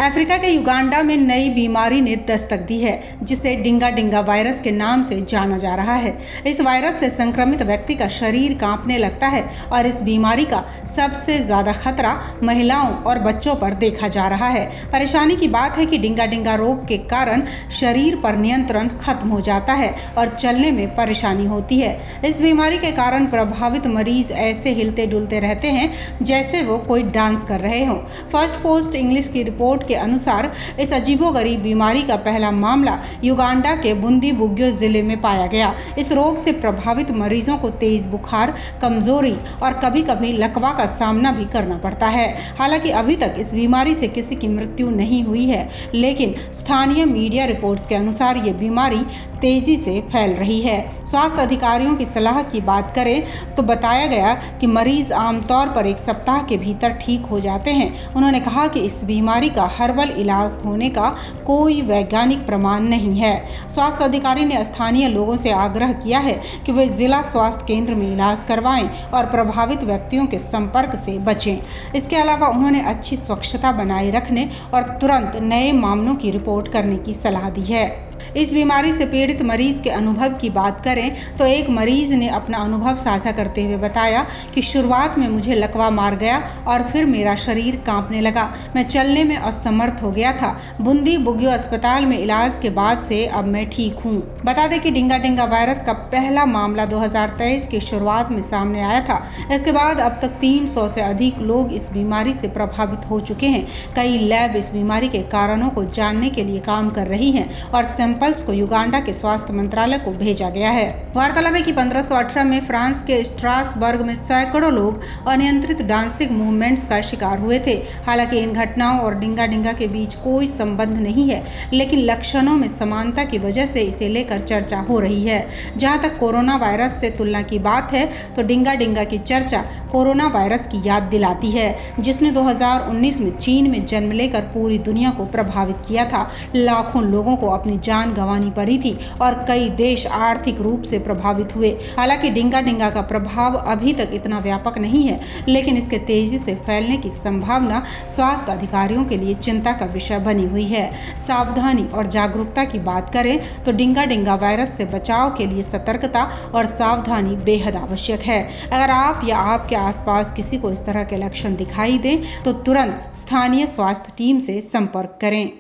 Africa के Uganda में नई बीमारी ने दस्तक दी है, जिसे डिंगा डिंगा वायरस के नाम से जाना जा रहा है। इस वायरस से संक्रमित व्यक्ति का शरीर कांपने लगता है और इस बीमारी का सबसे ज्यादा खतरा महिलाओं और बच्चों पर देखा जा रहा है। परेशानी की बात है कि डिंगा डिंगा रोग के कारण शरीर पर नियंत्रण खत्म हो जाता है और चलने में परेशानी होती है। इस बीमारी के कारण प्रभावित मरीज ऐसे हिलते डुलते रहते हैं जैसे वो कोई डांस कर रहे हों। फर्स्ट पोस्ट इंग्लिश की रिपोर्ट के अनुसार इस अजीबोगरीब बीमारी का पहला मामला युगांडा के बुंदीबुग्यो जिले में पाया गया। इस रोग से प्रभावित मरीजों को तेज बुखार, कमजोरी और कभी कभी लकवा का सामना भी करना पड़ता है। हालांकि अभी तक इस बीमारी से किसी की मृत्यु नहीं हुई है, लेकिन स्थानीय मीडिया रिपोर्ट्स के अनुसार ये बीमारी तेजी से फैल रही है। स्वास्थ्य अधिकारियों की सलाह की बात करें तो बताया गया कि मरीज आमतौर पर एक सप्ताह के भीतर ठीक हो जाते हैं। उन्होंने कहा कि इस बीमारी का हर्बल इलाज होने का कोई वैज्ञानिक प्रमाण नहीं है। स्वास्थ्य अधिकारी ने स्थानीय लोगों से आग्रह किया है कि वे जिला स्वास्थ्य केंद्र में इलाज करवाएं और प्रभावित व्यक्तियों के संपर्क से बचें। इसके अलावा उन्होंने अच्छी स्वच्छता बनाए रखने और तुरंत नए मामलों की रिपोर्ट करने की सलाह दी है। इस बीमारी से पीड़ित मरीज के अनुभव की बात करें तो एक मरीज ने अपना अनुभव साझा करते हुए बताया कि शुरुआत में मुझे लकवा मार गया और फिर मेरा शरीर कांपने लगा। मैं चलने में असमर्थ हो गया था। बुंदीबुग्यो अस्पताल में इलाज के बाद से अब मैं ठीक हूँ। बता दें कि डिंगा डिंगा वायरस का पहला मामला 2023 की शुरुआत में सामने आया था। इसके बाद अब तक 300 से अधिक लोग इस बीमारी से प्रभावित हो चुके हैं। कई लैब इस बीमारी के कारणों को जानने के लिए काम कर रही हैं और सैंपल्स को युगांडा के स्वास्थ्य मंत्रालय को भेजा गया है। गौरतलब है कि 1518 में फ्रांस के स्ट्रासबर्ग में सैकड़ों लोग अनियंत्रित डांसिंग मूवमेंट्स का शिकार हुए थे। हालांकि इन घटनाओं और डिंगा डिंगा के बीच कोई संबंध नहीं है, लेकिन लक्षणों में समानता की वजह से इसे लेकर चर्चा हो रही है। जहां तक कोरोना वायरस से तुलना की बात है तो डिंगा डिंगा की चर्चा कोरोना वायरस की याद दिलाती है, जिसने 2019 में चीन में जन्म लेकर पूरी दुनिया को प्रभावित किया था। लाखों लोगों को अपनी जान गंवानी पड़ी थी और कई देश आर्थिक रूप से प्रभावित हुए। हालांकि डिंगा डिंगा का प्रभाव अभी तक इतना व्यापक नहीं है, लेकिन इसके तेजी से फैलने की संभावना स्वास्थ्य अधिकारियों के लिए चिंता का विषय बनी हुई है। सावधानी और जागरूकता की बात करें तो डिंगा डिंगा वायरस से बचाव के लिए सतर्कता और सावधानी बेहद आवश्यक है। अगर आप या आपके आसपास किसी को इस तरह के लक्षण दिखाई दें तो तुरंत स्थानीय स्वास्थ्य टीम से संपर्क करें।